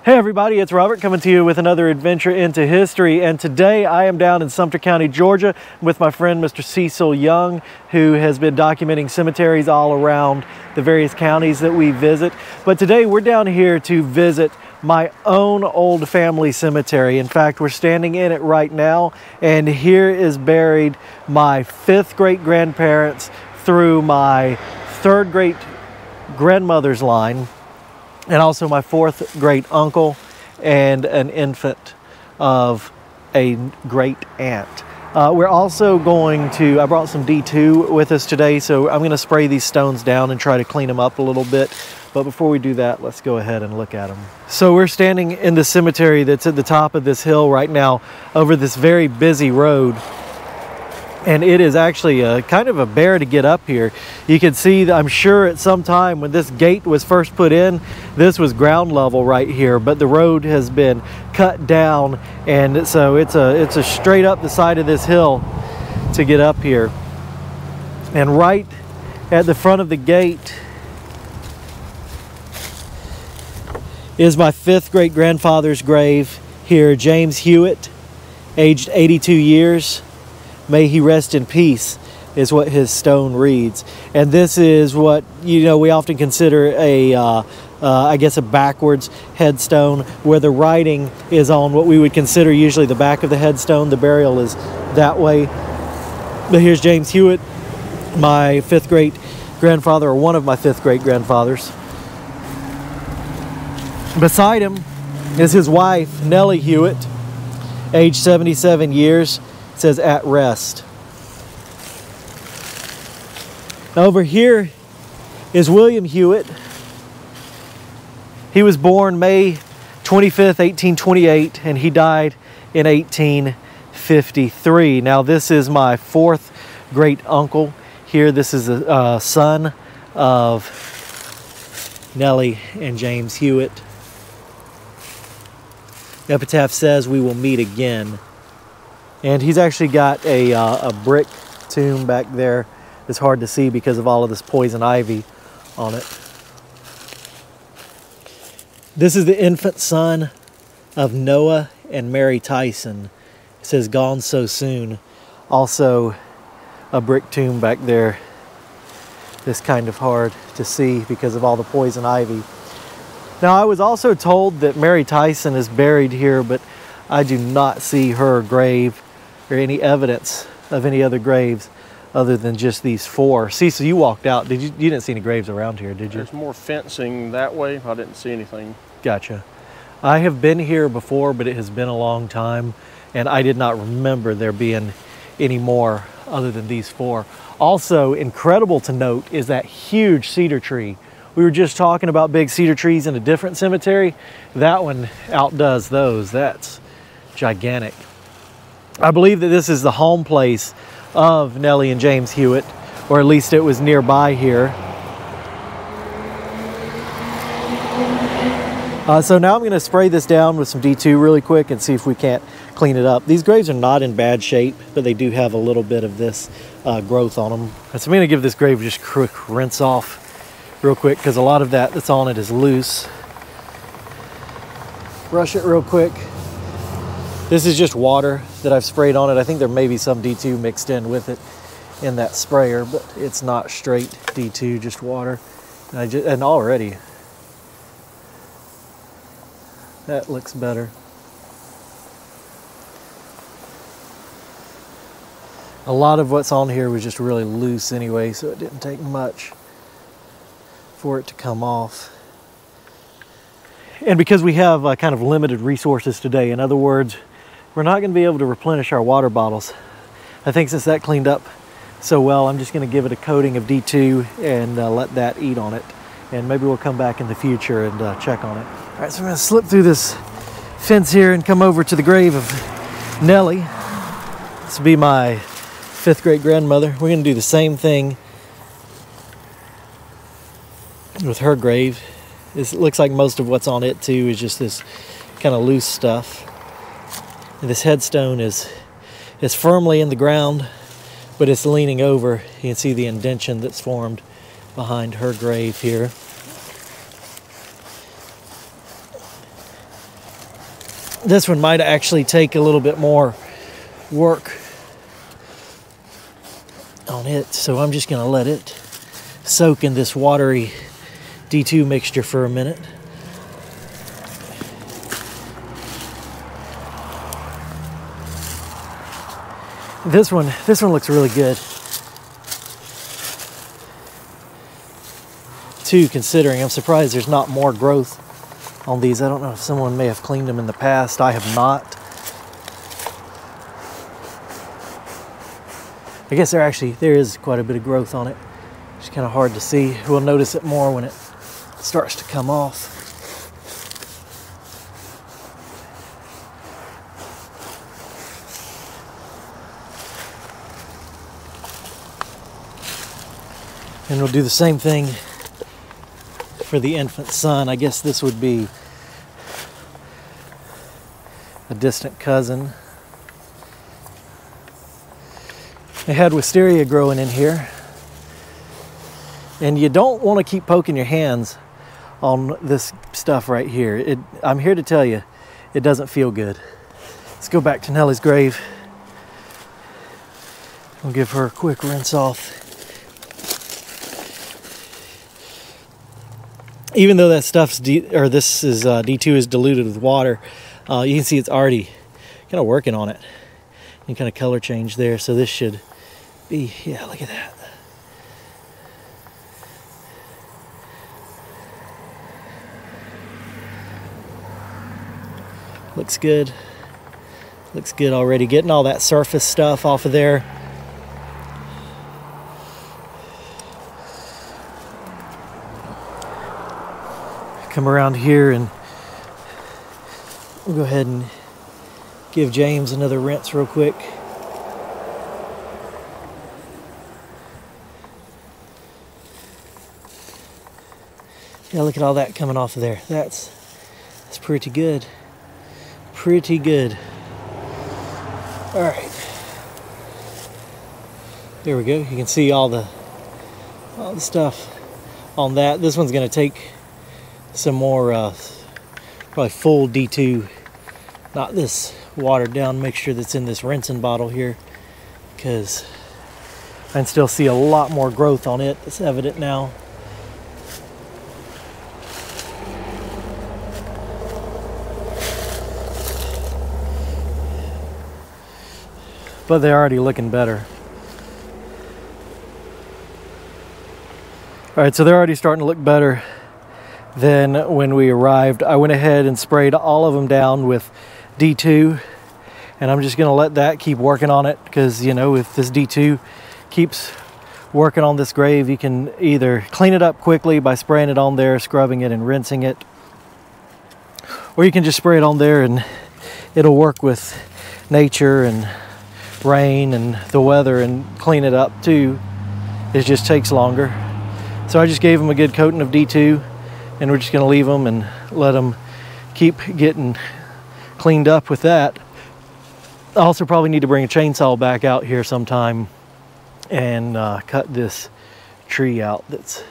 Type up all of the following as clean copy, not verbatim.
Hey everybody, it's Robert coming to you with another adventure into history, and today I am down in Sumter County, Georgia with my friend Mr. Cecil Young, who has been documenting cemeteries all around the various counties that we visit. But today we're down here to visit my own old family cemetery. In fact, we're standing in it right now, and here is buried my 5th great grandparents through my 3rd great grandmother's line, and also my 4th great uncle and an infant of a great aunt. We're also going to, I brought some D2 with us today, so I'm gonna spray these stones down and try to clean them up a little bit. But before we do that, let's go ahead and look at them. So we're standing in the cemetery that's at the top of this hill right now over this very busy road. And it is actually kind of a bear to get up here. You can see that I'm sure at some time when this gate was first put in, this was ground level right here, but the road has been cut down, and so it's a straight up the side of this hill to get up here. And right at the front of the gate is my 5th great grandfather's grave here, James Hewett, aged 82 years. May he rest in peace, is what his stone reads. And this is what, you know, we often consider I guess a backwards headstone, where the writing is on what we would consider usually the back of the headstone. The burial is that way. But here's James Hewett, my 5th great grandfather, or one of my 5th great grandfathers. Beside him is his wife, Nellie Hewett, age 77 years. It says at rest. Over here is William Hewett. He was born May 25th, 1828, and he died in 1853. Now this is my 4th great uncle here. This is a son of Nellie and James Hewett. The epitaph says, "We will meet again." And he's actually got a brick tomb back there. It's hard to see because of all of this poison ivy on it. This is the infant son of Noah and Mary Tyson. It says, "Gone so soon." Also a brick tomb back there. It's kind of hard to see because of all the poison ivy. Now, I was also told that Mary Tyson is buried here, but I do not see her grave or any evidence of any other graves other than just these 4. Cecil, you walked out. You didn't see any graves around here, did you? There's more fencing that way. I didn't see anything. Gotcha. I have been here before, but it has been a long time, and I did not remember there being any more other than these 4. Also, incredible to note is that huge cedar tree. We were just talking about big cedar trees in a different cemetery. That one outdoes those. That's gigantic. I believe that this is the home place of Nellie and James Hewett, or at least it was nearby here. So now I'm going to spray this down with some D2 really quick and see if we can't clean it up. These graves are not in bad shape, but they do have a little bit of this growth on them. So I'm going to give this grave just a quick rinse off real quick, because a lot of that's on it is loose. Brush it real quick. This is just water that I've sprayed on it. I think there may be some D2 mixed in with it in that sprayer, but it's not straight D2, just water. And already, that looks better. A lot of what's on here was just really loose anyway, so it didn't take much for it to come off. And because we have kind of limited resources today, in other words, we're not going to be able to replenish our water bottles. I think since that cleaned up so well, I'm just going to give it a coating of D2 and let that eat on it. And maybe we'll come back in the future and check on it. All right, so I'm going to slip through this fence here and come over to the grave of Nellie. This will be my 5th great grandmother. We're going to do the same thing with her grave. It looks like most of what's on it too is just this kind of loose stuff. And this headstone is firmly in the ground, but it's leaning over. You can see the indention that's formed behind her grave here. This one might actually take a little bit more work on it, so I'm just going to let it soak in this watery D2 mixture for a minute. This one looks really good too, considering. I'm surprised there's not more growth on these. I don't know if someone may have cleaned them in the past. I have not. I guess there is quite a bit of growth on it. It's kind of hard to see. We'll notice it more when it starts to come off. And we'll do the same thing for the infant son. I guess this would be a distant cousin. They had wisteria growing in here. And you don't want to keep poking your hands on this stuff right here. I'm here to tell you, it doesn't feel good. Let's go back to Nellie's grave. We'll give her a quick rinse off. Even though that stuff's D2 is diluted with water, you can see it's already kind of working on it. Any kind of color change there, so this should be, yeah, look at that. Looks good. Looks good already. Getting all that surface stuff off of there. Come around here and we'll go ahead and give James another rinse real quick. Yeah, look at all that coming off of there. That's pretty good. Pretty good. All right. There we go. You can see all the stuff on that. This one's going to take some more probably full D2, not this watered down mixture that's in this rinsing bottle here, because I can still see a lot more growth on it. It's evident now. But they're already looking better. All right, so they're already starting to look better than when we arrived. I went ahead and sprayed all of them down with D2, and I'm just gonna let that keep working on it, because, you know, if this D2 keeps working on this grave, you can either clean it up quickly by spraying it on there, scrubbing it and rinsing it, or you can just spray it on there and it'll work with nature and rain and the weather and clean it up too. It just takes longer. So I just gave them a good coating of D2, and we're just going to leave them and let them keep getting cleaned up with that. I also probably need to bring a chainsaw back out here sometime and cut this tree out that's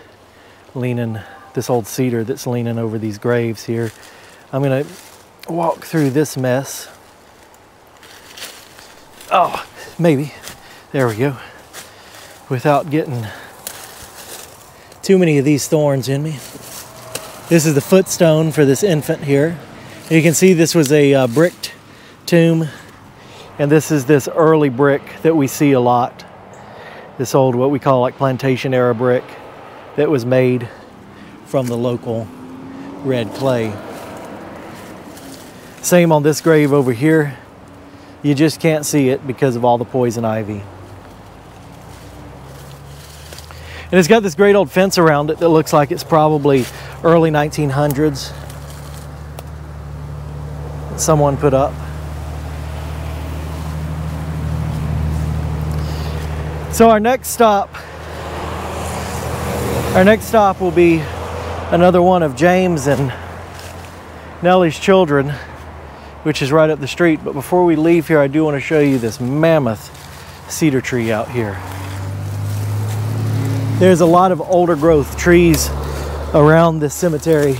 leaning, this old cedar that's leaning over these graves here. I'm going to walk through this mess. Oh, maybe. There we go. Without getting too many of these thorns in me. This is the footstone for this infant here. You can see this was a bricked tomb, and this is this early brick that we see a lot. This old, what we call like plantation era brick that was made from the local red clay. Same on this grave over here. You just can't see it because of all the poison ivy. And it's got this great old fence around it that looks like it's probably early 1900s. Someone put up. So our next stop will be another one of James and Nellie's children, which is right up the street. But before we leave here, I do want to show you this mammoth cedar tree out here. There's a lot of older growth trees around this cemetery.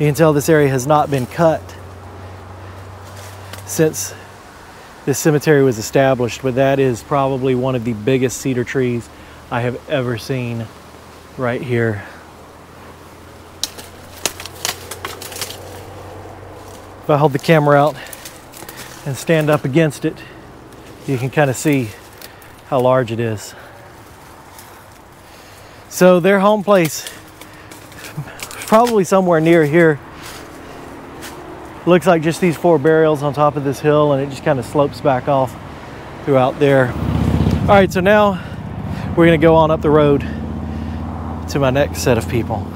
You can tell this area has not been cut since this cemetery was established, but that is probably one of the biggest cedar trees I have ever seen right here. If I hold the camera out and stand up against it, you can kind of see how large it is. So their home place is probably somewhere near here. Looks like just these 4 burials on top of this hill, and it just kind of slopes back off throughout there. All right, so now we're gonna go on up the road to my next set of people.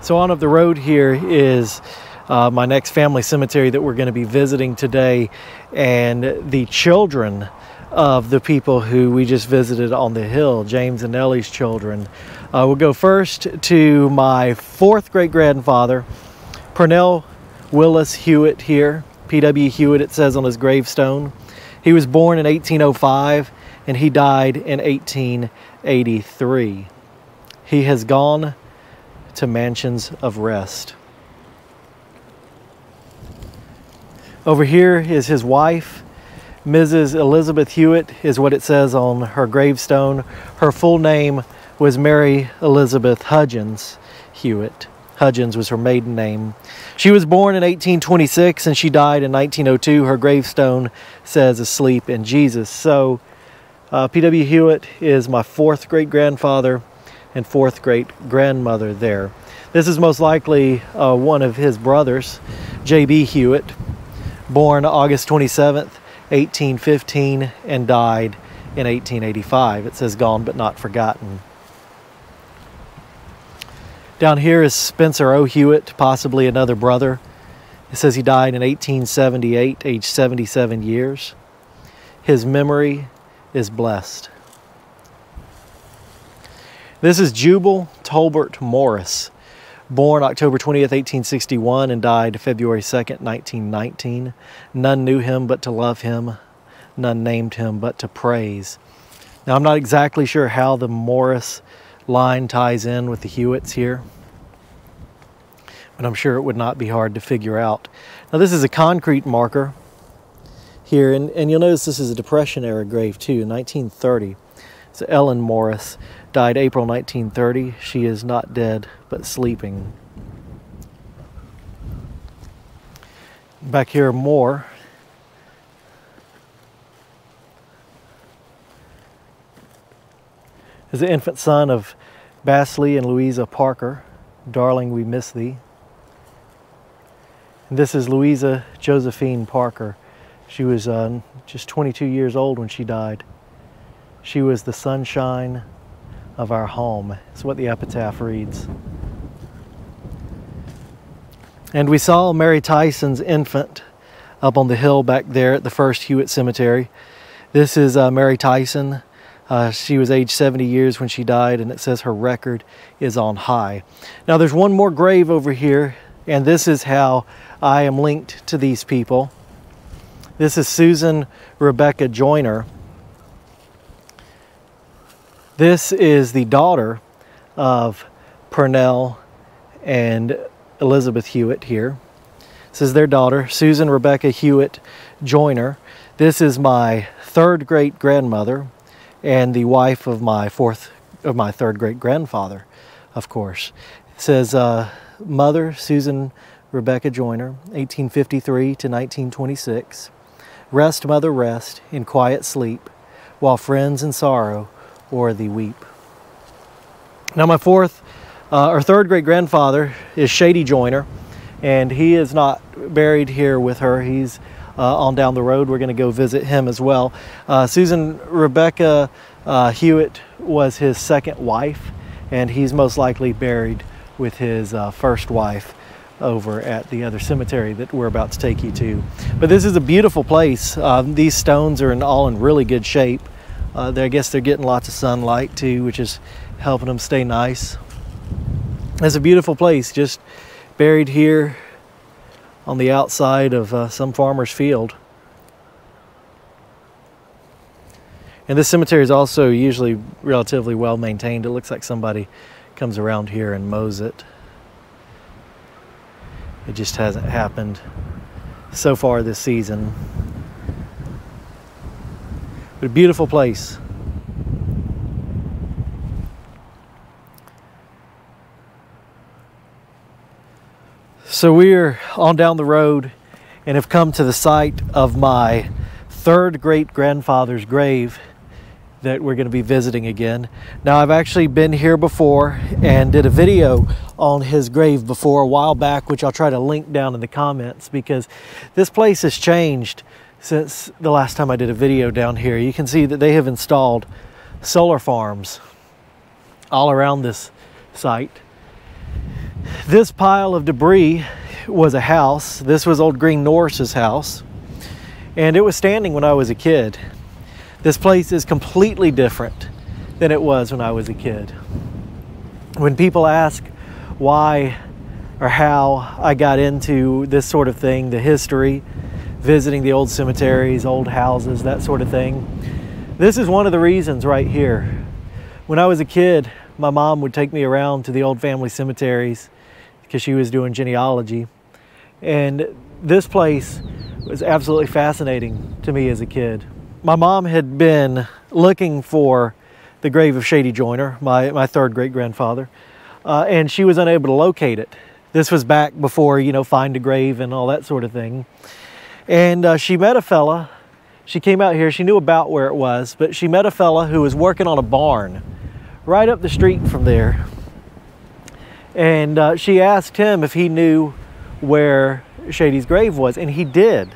So on up the road here is my next family cemetery that we're going to be visiting today, and the children of the people who we just visited on the hill, James and Nellie's children. We'll go first to my 4th great-grandfather, Pernell Willis Hewett here, P.W. Hewett it says on his gravestone. He was born in 1805 and he died in 1883. He has gone to mansions of rest. Over here is his wife, Mrs. Elizabeth Hewett is what it says on her gravestone. Her full name was Mary Elizabeth Hudgens Hewett. Hudgens was her maiden name. She was born in 1826 and she died in 1902. Her gravestone says asleep in Jesus. So P.W. Hewett is my 4th great-grandfather and 4th great-grandmother there. This is most likely one of his brothers, J.B. Hewett, born August 27th, 1815, and died in 1885. It says gone but not forgotten. Down here is Spencer O. Hewett, possibly another brother. It says he died in 1878, aged 77 years. His memory is blessed. This is Jubal Tolbert Morris, born October 20th, 1861, and died February 2nd, 1919. None knew him but to love him. None named him but to praise. Now, I'm not exactly sure how the Morris line ties in with the Hewetts here, but I'm sure it would not be hard to figure out. Now, this is a concrete marker here, and you'll notice this is a Depression era grave too, 1930. So Ellen Morris died April 1930. She is not dead, but sleeping. Back here more. Is the infant son of Basley and Louisa Parker. Darling, we miss thee. And this is Louisa Josephine Parker. She was just 22 years old when she died. She was the sunshine of our home. That's what the epitaph reads. And we saw Mary Tyson's infant up on the hill back there at the first Hewett Cemetery. This is Mary Tyson. She was age 70 years when she died, and it says her record is on high. Now there's one more grave over here, and this is how I am linked to these people. This is Susan Rebecca Joiner. This is the daughter of Pernell and Elizabeth Hewett here. This is their daughter, Susan Rebecca Hewett Joiner. This is my 3rd great-grandmother and the wife of my 3rd great-grandfather, of course. It says mother, Susan Rebecca Joiner, 1853 to 1926. Rest, mother, rest, in quiet sleep, while friends in sorrow o'er thee weep. Now my 3rd great-grandfather is Shady Joiner, and he is not buried here with her. He's on down the road. We're going to go visit him as well. Susan Rebecca Hewett was his 2nd wife, and he's most likely buried with his 1st wife over at the other cemetery that we're about to take you to. But this is a beautiful place. These stones are all in really good shape. I guess they're getting lots of sunlight too, which is helping them stay nice. It's a beautiful place, just buried here on the outside of some farmer's field. And this cemetery is also usually relatively well maintained. It looks like somebody comes around here and mows it. It just hasn't happened so far this season. But a beautiful place. So we're on down the road and have come to the site of my third great-grandfather's grave that we're going to be visiting again. Now, I've actually been here before and did a video on his grave before a while back, which I'll try to link down in the comments, because this place has changed since the last time I did a video down here. You can see that they have installed solar farms all around this site. This pile of debris was a house. This was old Green Norris's house, and it was standing when I was a kid. This place is completely different than it was when I was a kid. When people ask why or how I got into this sort of thing, the history, visiting the old cemeteries, old houses, that sort of thing, this is one of the reasons right here. When I was a kid, my mom would take me around to the old family cemeteries because she was doing genealogy. And this place was absolutely fascinating to me as a kid. My mom had been looking for the grave of Shady Joiner, my third great-grandfather, and she was unable to locate it. This was back before, you know, find a grave and all that sort of thing. And she met a fella. She came out here. She knew about where it was, but she met a fella who was working on a barn right up the street from there. And she asked him if he knew where Shady's grave was, and he did.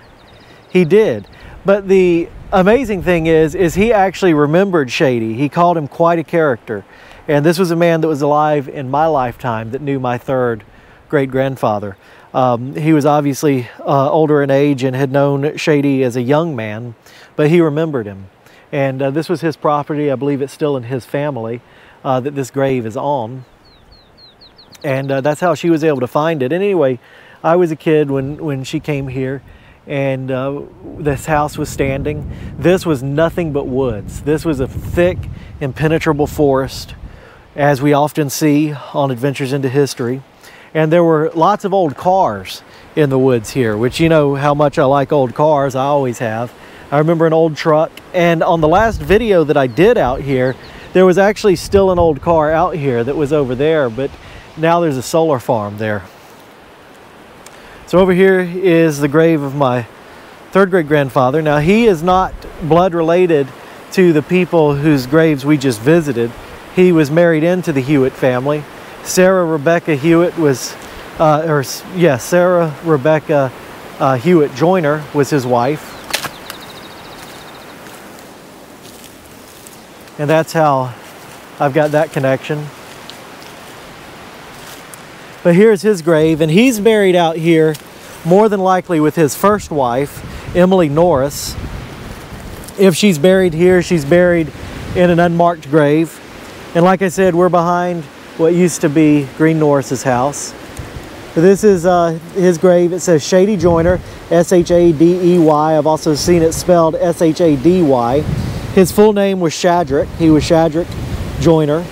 He did. But the amazing thing is he actually remembered Shady. He called him quite a character. And this was a man that was alive in my lifetime that knew my third great-grandfather. He was obviously older in age and had known Shady as a young man, but he remembered him. And this was his property. I believe it's still in his family that this grave is on. And that's how she was able to find it. And anyway, I was a kid when she came here, and this house was standing. This was nothing but woods. This was a thick, impenetrable forest, as we often see on Adventures into History. And there were lots of old cars in the woods here, which you know how much I like old cars. I always have. I remember an old truck. And on the last video that I did out here, there was actually still an old car out here that was over there, but now there's a solar farm there. So over here is the grave of my third great-grandfather. Now, he is not blood related to the people whose graves we just visited. He was married into the Hewett family. Sarah Rebecca Hewett was, Sarah Rebecca Hewett Joiner was his wife. And that's how I've got that connection. But here's his grave, and he's buried out here more than likely with his first wife, Emily Norris. If she's buried here, she's buried in an unmarked grave. And like I said, we're behind what used to be Green Norris's house. So this is his grave. It says Shady Joiner, S-H-A-D-E-Y. I've also seen it spelled S-H-A-D-Y. His full name was Shadrick. He was Shadrick Joiner.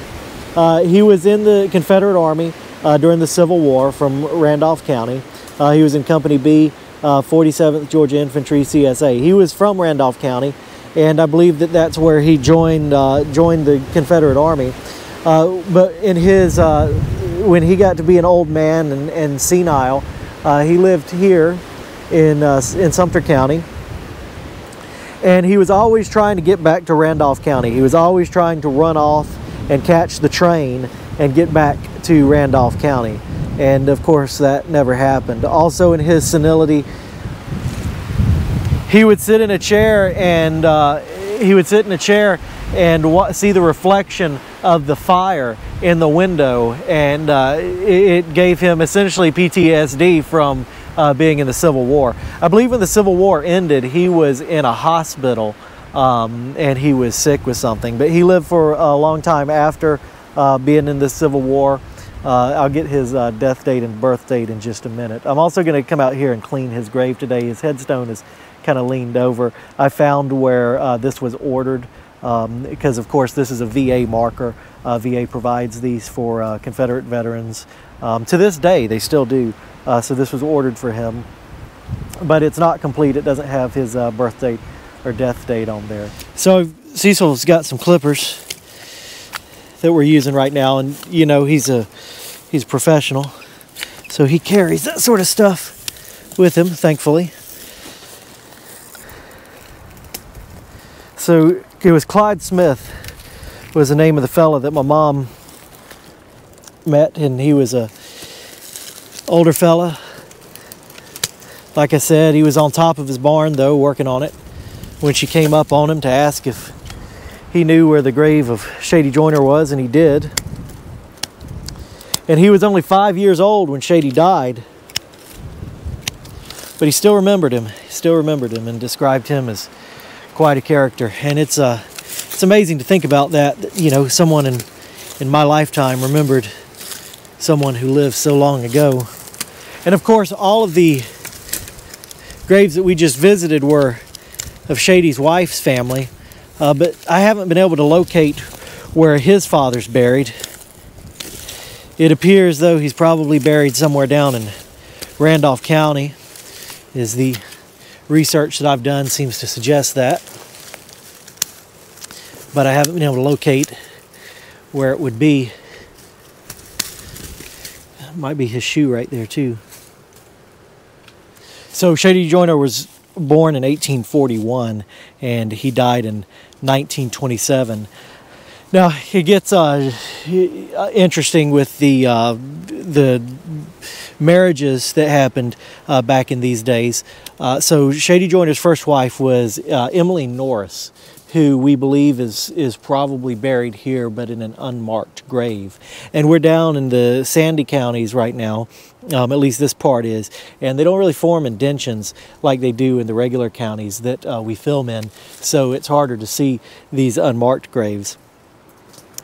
He was in the Confederate Army during the Civil War from Randolph County. He was in Company B, 47th Georgia Infantry CSA. He was from Randolph County, and I believe that that's where he joined the Confederate Army. But in his, when he got to be an old man and senile, he lived here in Sumter County. And he was always trying to get back to Randolph County. He was always trying to run off and catch the train and get back to Randolph County. And of course, that never happened. Also, in his senility, he would sit in a chair and see the reflection of the fire in the window, and it gave him essentially PTSD from being in the Civil War. I believe when the Civil War ended, he was in a hospital and he was sick with something, but he lived for a long time after being in the Civil War. I'll get his death date and birth date in just a minute. I'm also going to come out here and clean his grave today. His headstone is kind of leaned over. I found where this was ordered because of course this is a VA marker. VA provides these for Confederate veterans. To this day, they still do. So this was ordered for him, but it's not complete. It doesn't have his birth date or death date on there. So Cecil's got some clippers that we're using right now, and you know, he's a professional, so he carries that sort of stuff with him, thankfully. So it was Clyde Smith was the name of the fella that my mom met, and he was a older fella. Like I said, he was on top of his barn though, working on it, when she came up on him to ask if he knew where the grave of Shady Joiner was, and he did. And he was only 5 years old when Shady died, but he still remembered him. He still remembered him and described him as quite a character. And it's amazing to think about that, you know, someone in my lifetime remembered someone who lived so long ago. And of course, all of the graves that we just visited were of Shady's wife's family, but I haven't been able to locate where his father's buried. It appears though he's probably buried somewhere down in Randolph County, is the research that I've done seems to suggest that. But I haven't been able to locate where it would be. Might be his shoe right there too. So Shady Joiner was born in 1841 and he died in 1927. Now it gets interesting with the marriages that happened back in these days. So Shady Joiner's first wife was Emily Norris, who we believe is probably buried here, but in an unmarked grave. And we're down in the sandy counties right now, at least this part is, and they don't really form indentions like they do in the regular counties that we film in, so it's harder to see these unmarked graves.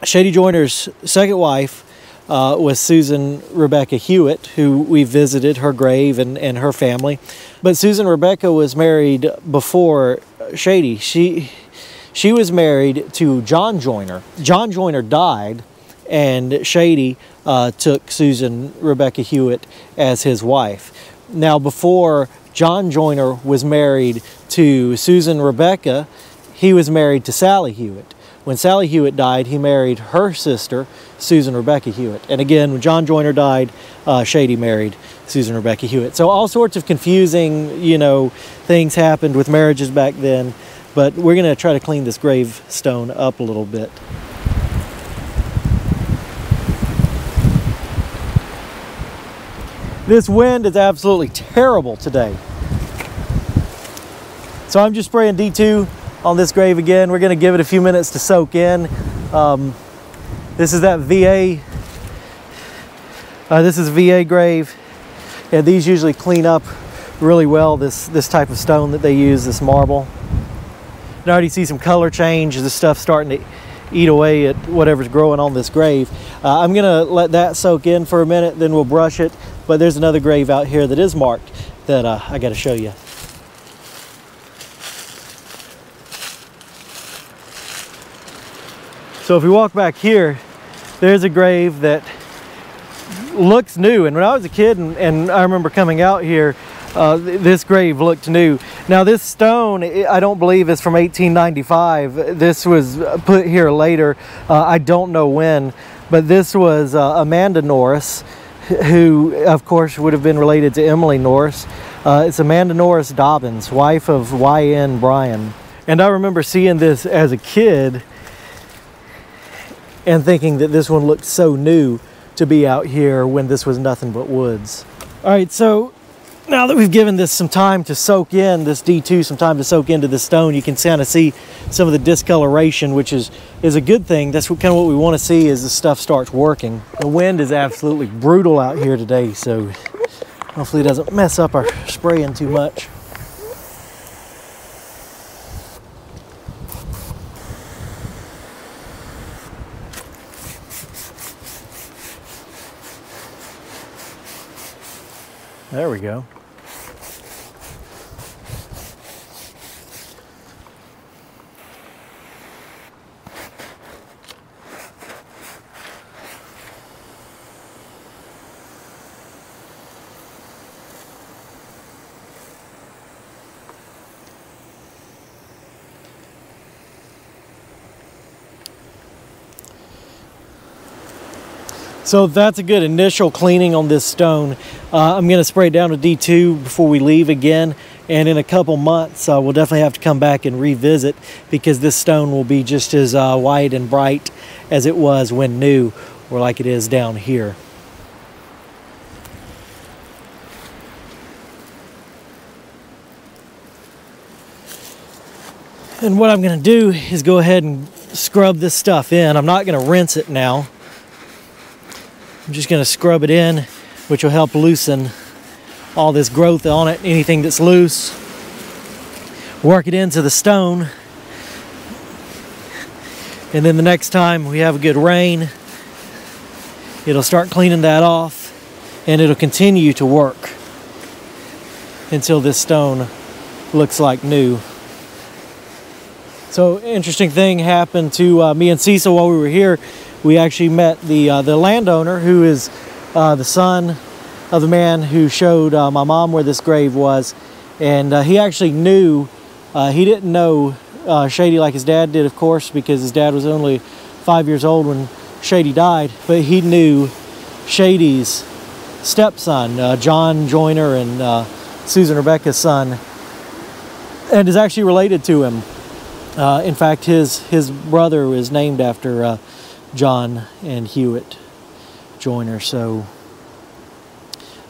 Shady Joiner's second wife was Susan Rebecca Hewett, who we visited her grave and her family. But Susan Rebecca was married before Shady. She was married to John Joiner. John Joiner died, and Shady took Susan Rebecca Hewett as his wife. Now, before John Joiner was married to Susan Rebecca, he was married to Sally Hewett. When Sally Hewett died, he married her sister, Susan Rebecca Hewett. And again, when John Joiner died, Shady married Susan Rebecca Hewett. So all sorts of confusing, you know, things happened with marriages back then. But we're going to try to clean this gravestone up a little bit. This wind is absolutely terrible today. So I'm just spraying D2 on this grave again. We're going to give it a few minutes to soak in. This is that VA. This is a VA grave, and these usually clean up really well. This type of stone that they use, this marble. And I already see some color change. This stuff starting to eat away at whatever's growing on this grave. I'm going to let that soak in for a minute, then we'll brush it. But there's another grave out here that is marked that I got to show you. So if we walk back here, there's a grave that looks new. And when I was a kid and I remember coming out here, this grave looked new. Now this stone, I don't believe is from 1895. This was put here later. I don't know when, but this was Amanda Norris, who of course would have been related to Emily Norris. It's Amanda Norris Dobbins, wife of Y.N. Bryan. And I remember seeing this as a kid and thinking that this one looked so new to be out here when this was nothing but woods. All right, so now that we've given this some time to soak in, this D2 some time to soak into the stone, you can kind of see some of the discoloration, which is a good thing. That's kind of what we want to see as the stuff starts working. The wind is absolutely brutal out here today, so hopefully it doesn't mess up our spraying too much. There we go. So that's a good initial cleaning on this stone. I'm going to spray it down to D2 before we leave again. And in a couple months, we'll definitely have to come back and revisit, because this stone will be just as white and bright as it was when new, or like it is down here. And what I'm going to do is go ahead and scrub this stuff in. I'm not going to rinse it now. I'm just going to scrub it in, which will help loosen all this growth on it, anything that's loose. Work it into the stone. And then the next time we have a good rain, it'll start cleaning that off, and it'll continue to work until this stone looks like new. So, interesting thing happened to me and Cecil while we were here. We actually met the landowner, who is the son of the man who showed my mom where this grave was. And he actually knew, he didn't know Shady like his dad did, of course, because his dad was only 5 years old when Shady died. But he knew Shady's stepson, John Joiner, and Susan Rebecca's son, and is actually related to him. In fact, his brother is named after John and Hewett Joiner. So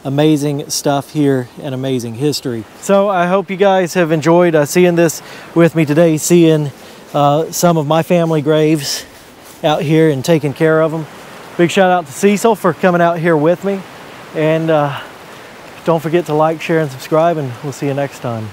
amazing stuff here and amazing history. So I hope you guys have enjoyed seeing this with me today, seeing some of my family graves out here and taking care of them. Big shout out to Cecil for coming out here with me. And don't forget to like, share, and subscribe, and we'll see you next time.